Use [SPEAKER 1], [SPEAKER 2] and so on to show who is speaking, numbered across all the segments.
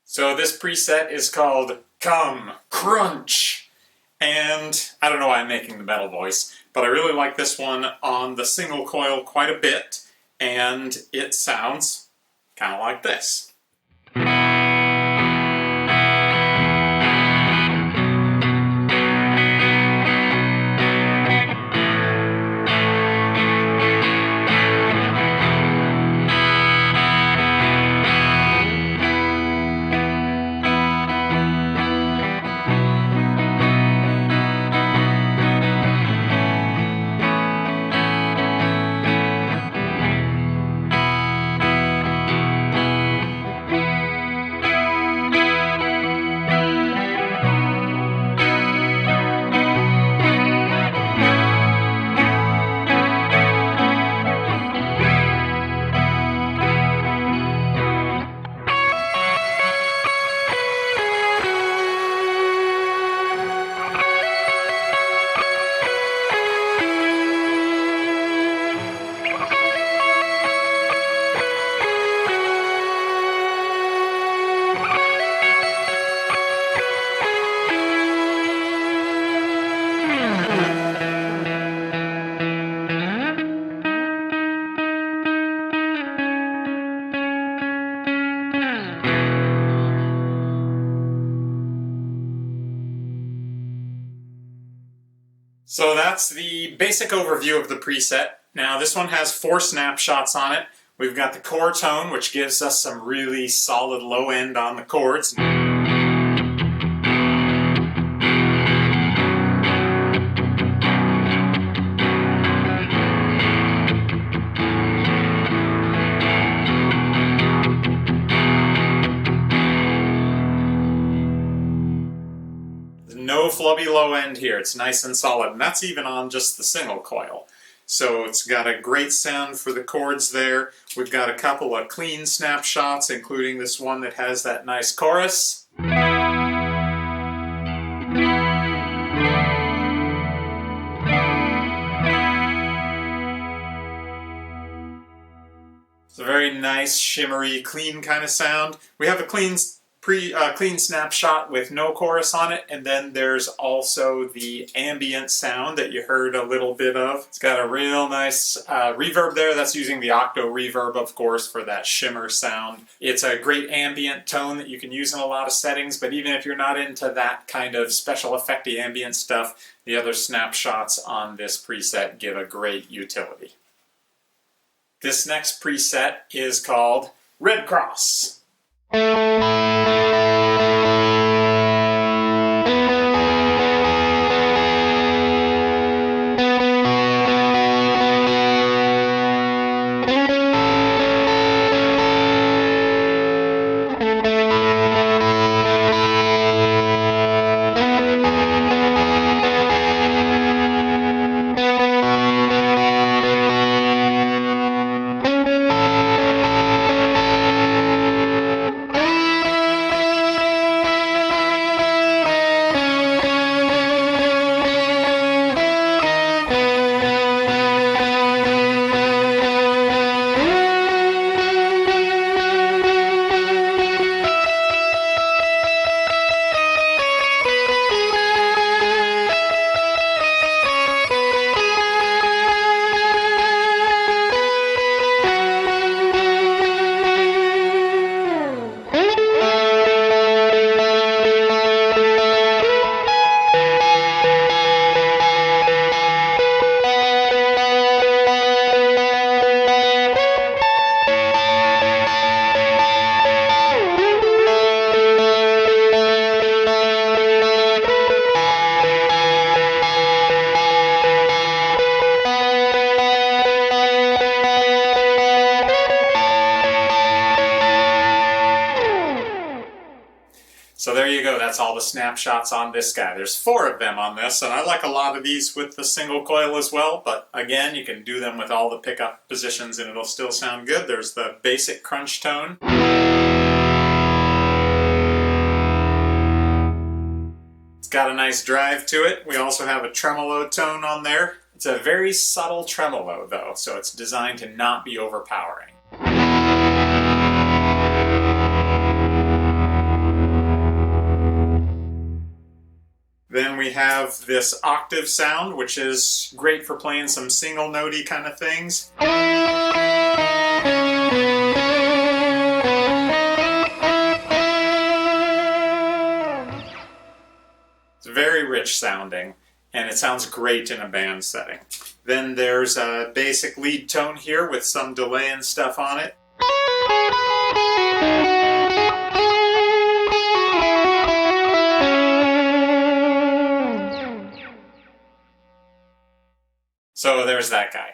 [SPEAKER 1] So this preset is called Come Crunch. And I don't know why I'm making the metal voice, but I really like this one on the single coil quite a bit, and it sounds kind of like this. So that's the basic overview of the preset. Now this one has 4 snapshots on it. We've got the core tone, which gives us some really solid low end on the chords. No flubby low end here, it's nice and solid, and that's even on just the single coil. So it's got a great sound for the chords there. We've got a couple of clean snapshots, including this one that has that nice chorus. It's a very nice, shimmery, clean kind of sound. We have a clean snapshot with no chorus on it, and then there's also the ambient sound that you heard a little bit of. It's got a real nice reverb there. That's using the octave reverb, of course, for that shimmer sound. It's a great ambient tone that you can use in a lot of settings, but even if you're not into that kind of special effecty ambient stuff, the other snapshots on this preset give a great utility. This next preset is called Red Cross. So there you go, that's all the snapshots on this guy. There's 4 of them on this, and I like a lot of these with the single coil as well, but again, you can do them with all the pickup positions and it'll still sound good. There's the basic crunch tone. It's got a nice drive to it. We also have a tremolo tone on there. It's a very subtle tremolo though, so it's designed to not be overpowering. we have this octave sound, which is great for playing some single notey kind of things. It's very rich sounding, and it sounds great in a band setting. Then there's a basic lead tone here with some delay and stuff on it. So there's that guy.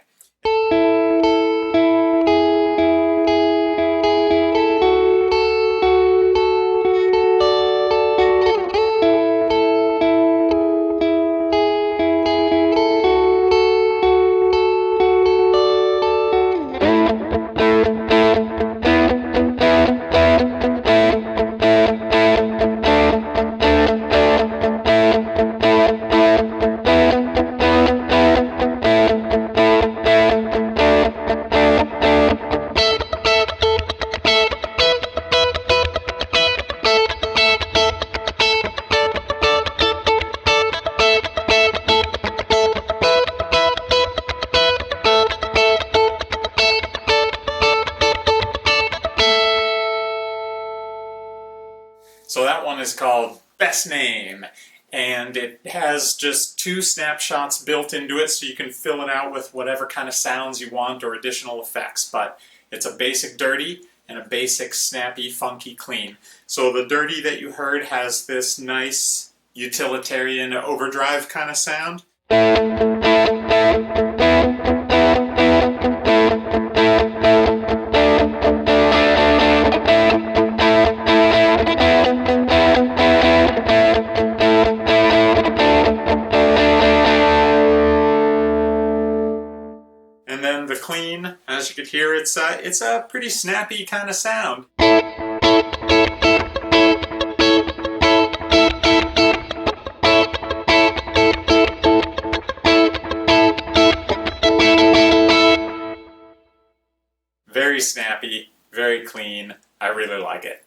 [SPEAKER 1] So that one is called Best Name, and it has just 2 snapshots built into it, so you can fill it out with whatever kind of sounds you want or additional effects. But it's a basic dirty and a basic snappy, funky clean. So the dirty that you heard has this nice utilitarian overdrive kind of sound. And then the clean, as you could hear, it's a pretty snappy kind of sound. Very snappy, very clean. I really like it.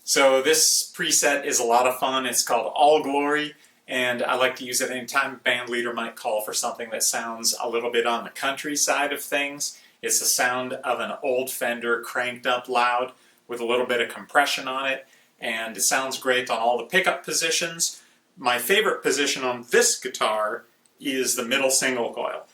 [SPEAKER 1] So this preset is a lot of fun. It's called All Glory, and I like to use it anytime a band leader might call for something that sounds a little bit on the country side of things. It's the sound of an old Fender cranked up loud with a little bit of compression on it, and it sounds great on all the pickup positions. My favorite position on this guitar is the middle single coil.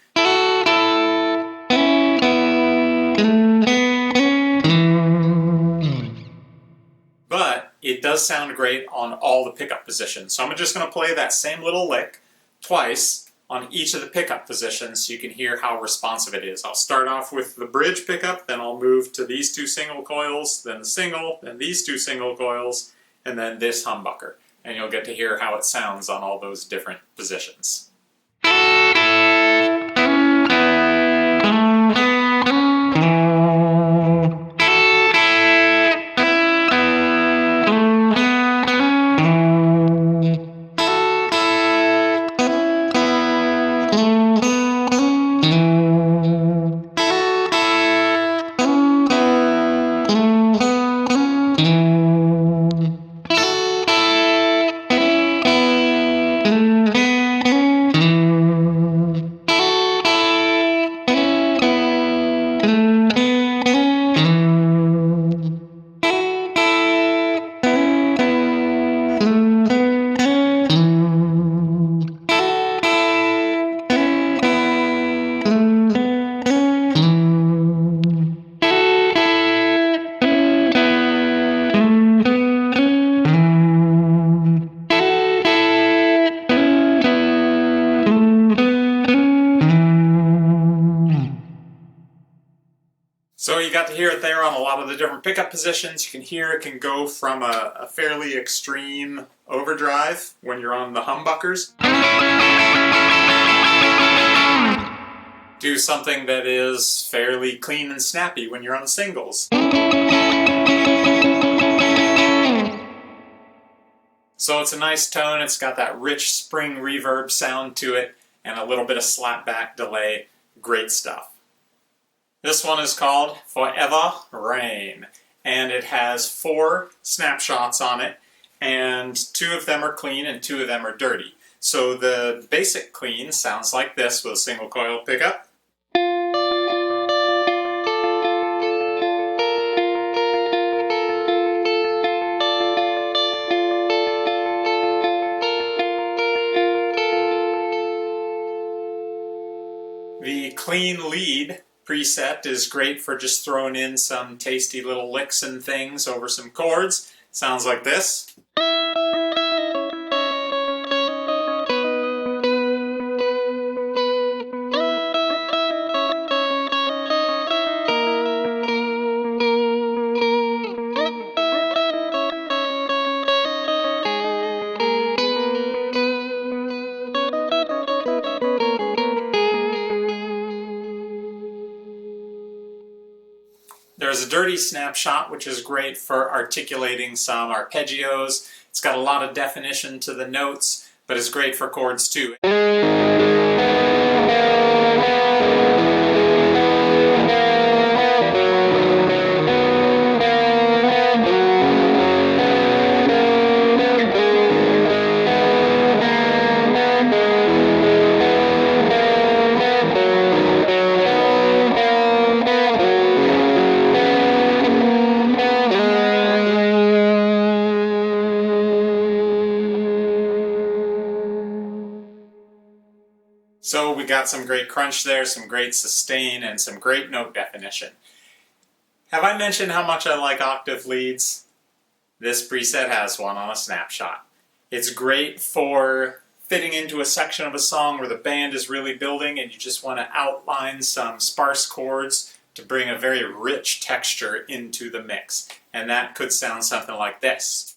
[SPEAKER 1] But it does sound great on all the pickup positions. So I'm just going to play that same little lick twice on each of the pickup positions so you can hear how responsive it is. I'll start off with the bridge pickup, then I'll move to these 2 single coils, then the single, then these 2 single coils, and then this humbucker. And you'll get to hear how it sounds on all those different positions. So you got to hear it there on a lot of the different pickup positions. You can hear it can go from a fairly extreme overdrive when you're on the humbuckers to something that is fairly clean and snappy when you're on the singles. So it's a nice tone, it's got that rich spring reverb sound to it, and a little bit of slapback delay. Great stuff. This one is called Forever Rain, and it has 4 snapshots on it, and 2 of them are clean and 2 of them are dirty. So the basic clean sounds like this with a single coil pickup. The clean lead preset is great for just throwing in some tasty little licks and things over some chords. Sounds like this. There's a dirty snapshot, which is great for articulating some arpeggios. It's got a lot of definition to the notes, but it's great for chords too. So we got some great crunch there, some great sustain, and some great note definition. Have I mentioned how much I like octave leads? This preset has one on a snapshot. It's great for fitting into a section of a song where the band is really building and you just want to outline some sparse chords to bring a very rich texture into the mix. And that could sound something like this.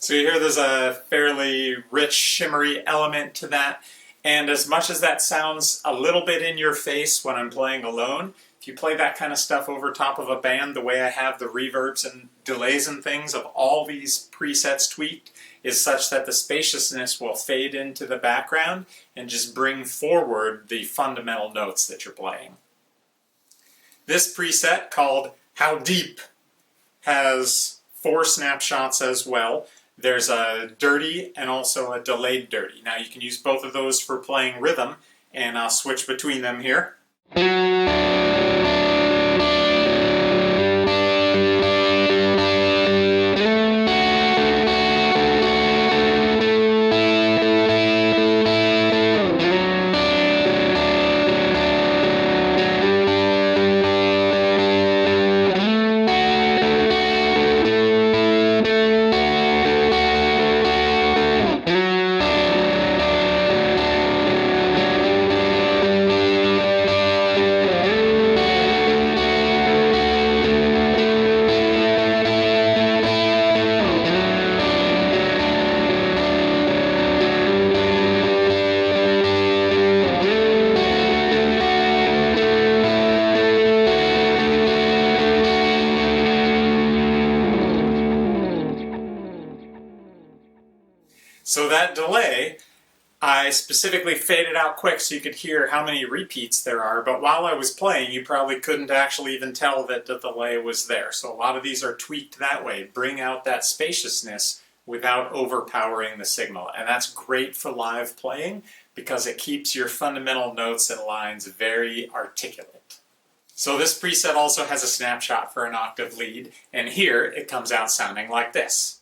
[SPEAKER 1] So you hear there's a fairly rich, shimmery element to that, and as much as that sounds a little bit in your face when I'm playing alone, if you play that kind of stuff over top of a band, the way I have the reverbs and delays and things of all these presets tweaked is such that the spaciousness will fade into the background and just bring forward the fundamental notes that you're playing. This preset, called How Deep, has 4 snapshots as well. There's a dirty and also a delayed dirty. Now you can use both of those for playing rhythm, and I'll switch between them here. So that delay, I specifically faded out quick so you could hear how many repeats there are, but while I was playing, you probably couldn't actually even tell that the delay was there. So a lot of these are tweaked that way, bring out that spaciousness without overpowering the signal. And that's great for live playing because it keeps your fundamental notes and lines very articulate. So this preset also has a snapshot for an octave lead, and here it comes out sounding like this.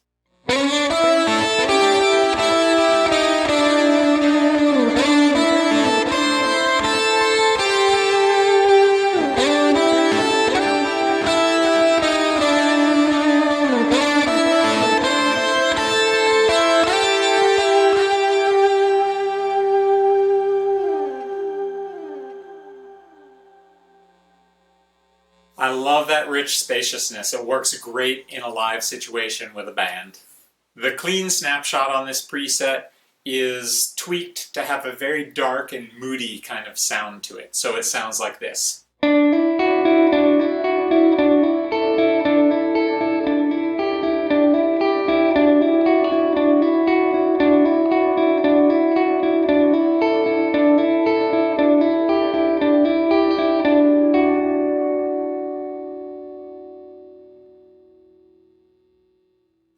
[SPEAKER 1] I love that rich spaciousness. It works great in a live situation with a band. The clean snapshot on this preset is tweaked to have a very dark and moody kind of sound to it. So it sounds like this.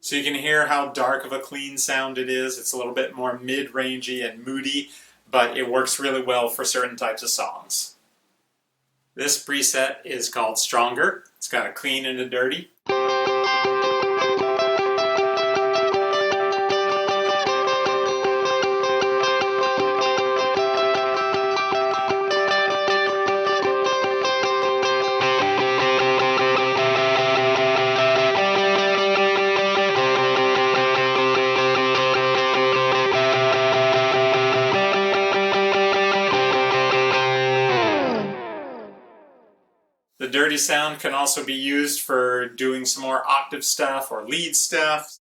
[SPEAKER 1] So you can hear how dark of a clean sound it is. It's a little bit more mid-rangey and moody, but it works really well for certain types of songs. This preset is called Stronger. It's got a clean and a dirty. The dirty sound can also be used for doing some more octave stuff or lead stuff.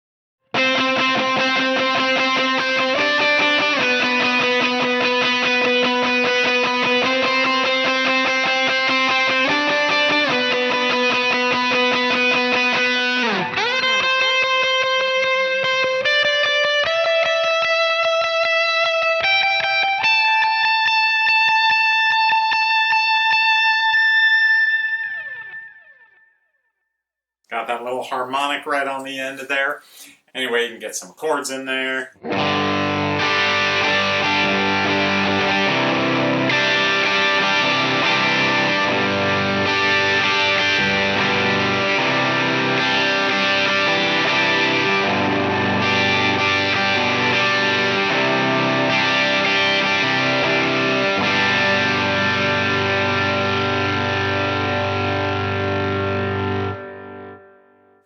[SPEAKER 1] Got that little harmonic right on the end of there. Anyway, you can get some chords in there.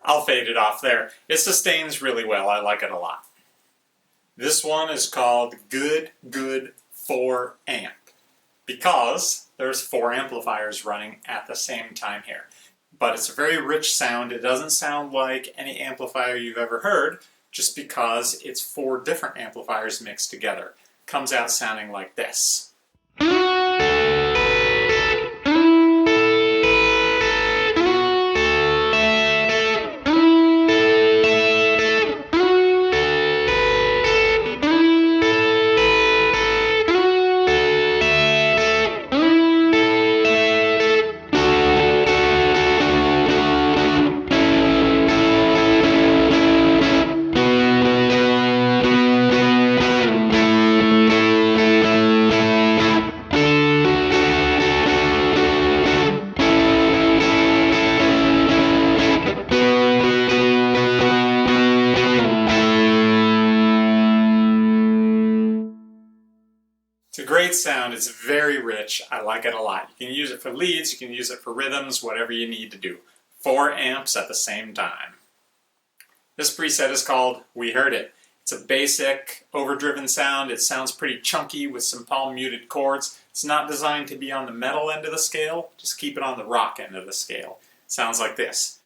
[SPEAKER 1] I'll fade it off there. It sustains really well. I like it a lot. This one is called Good 4 Amp because there's 4 amplifiers running at the same time here. But it's a very rich sound. It doesn't sound like any amplifier you've ever heard just because it's 4 different amplifiers mixed together. Comes out sounding like this. It's a great sound. It's very rich. I like it a lot. You can use it for leads, you can use it for rhythms, whatever you need to do. 4 amps at the same time. This preset is called We Heard It. It's a basic, overdriven sound. It sounds pretty chunky with some palm muted chords. It's not designed to be on the metal end of the scale. Just keep it on the rock end of the scale. It sounds like this.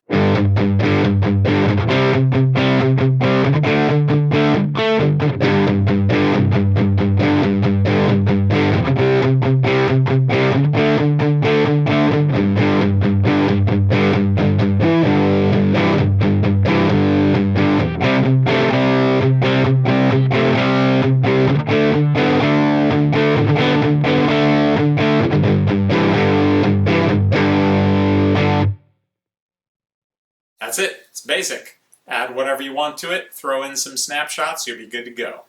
[SPEAKER 1] That's it. It's basic. Add whatever you want to it, throw in some snapshots, you'll be good to go.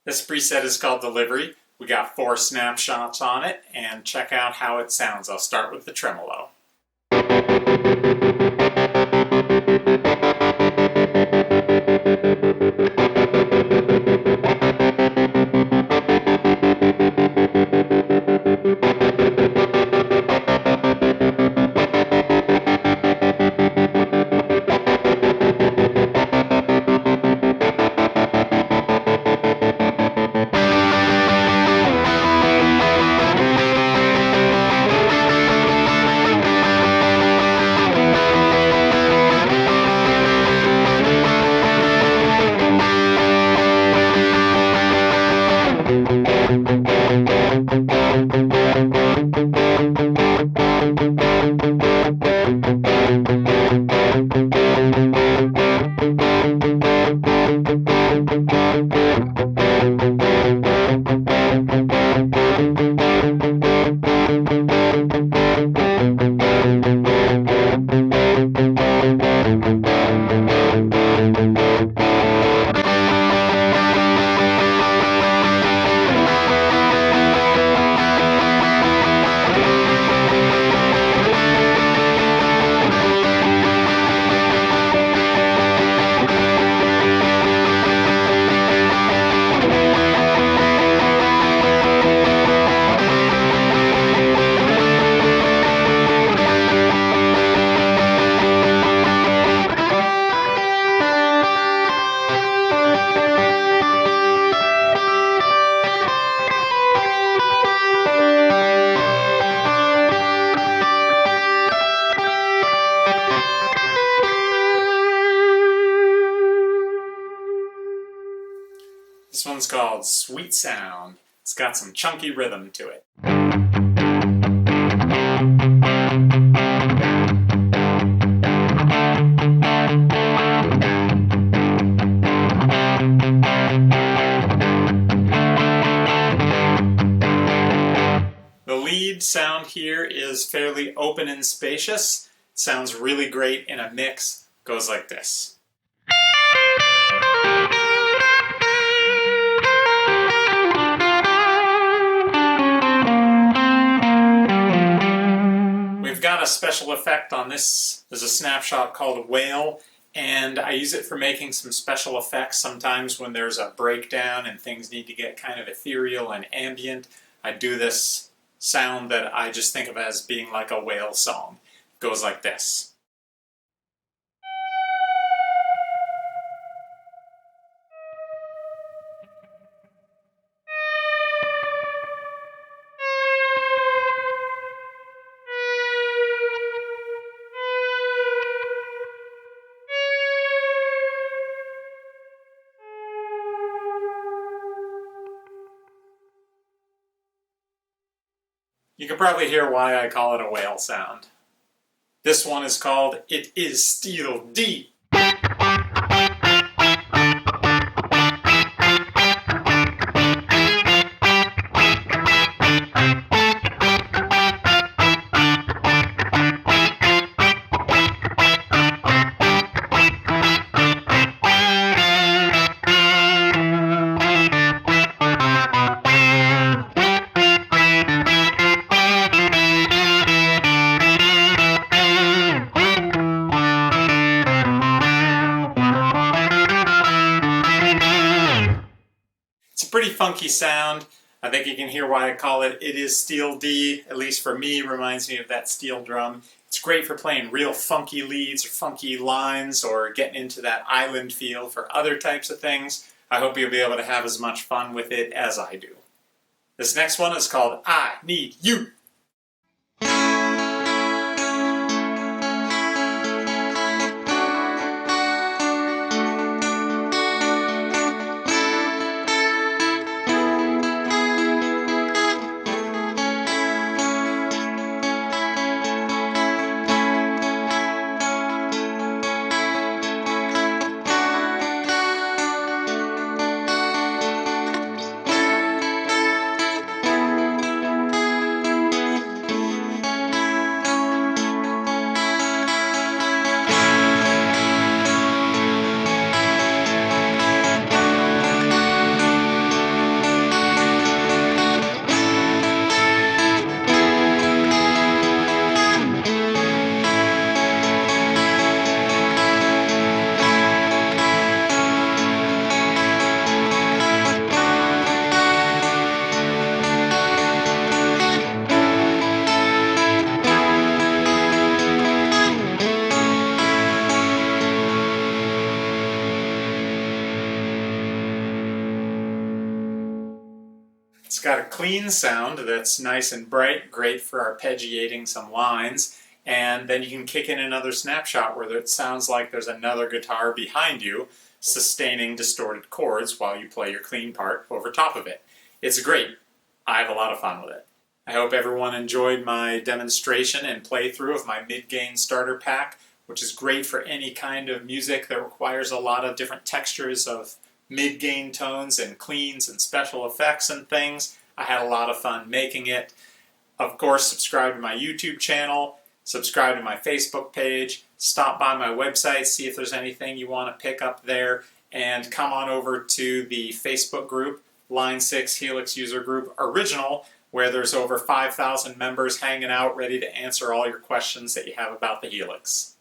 [SPEAKER 1] This preset is called Delivery. We got 4 snapshots on it, and check out how it sounds. I'll start with the tremolo. This one's called Sweet Sound. It's got some chunky rhythm to it. The lead sound here is fairly open and spacious. It sounds really great in a mix. Goes like this. We've got a special effect on this. There's a snapshot called a whale, and I use it for making some special effects sometimes when there's a breakdown and things need to get kind of ethereal and ambient. I do this sound that I just think of as being like a whale song. It goes like this. You can probably hear why I call it a whale sound. This one is called It Is Steel D. Pretty funky sound. I think you can hear why I call it It Is Steel D, at least for me, reminds me of that steel drum. It's great for playing real funky leads or funky lines or getting into that island feel for other types of things. I hope you'll be able to have as much fun with it as I do. This next one is called I Need You. got a clean sound that's nice and bright, great for arpeggiating some lines, and then you can kick in another snapshot where it sounds like there's another guitar behind you sustaining distorted chords while you play your clean part over top of it. It's great. I have a lot of fun with it. I hope everyone enjoyed my demonstration and playthrough of my mid-gain starter pack, which is great for any kind of music that requires a lot of different textures of mid-gain tones and cleans and special effects and things. I had a lot of fun making it. Of course, subscribe to my YouTube channel, subscribe to my Facebook page, stop by my website, see if there's anything you want to pick up there, and come on over to the Facebook group, Line 6 Helix User Group Original, where there's over 5,000 members hanging out ready to answer all your questions that you have about the Helix.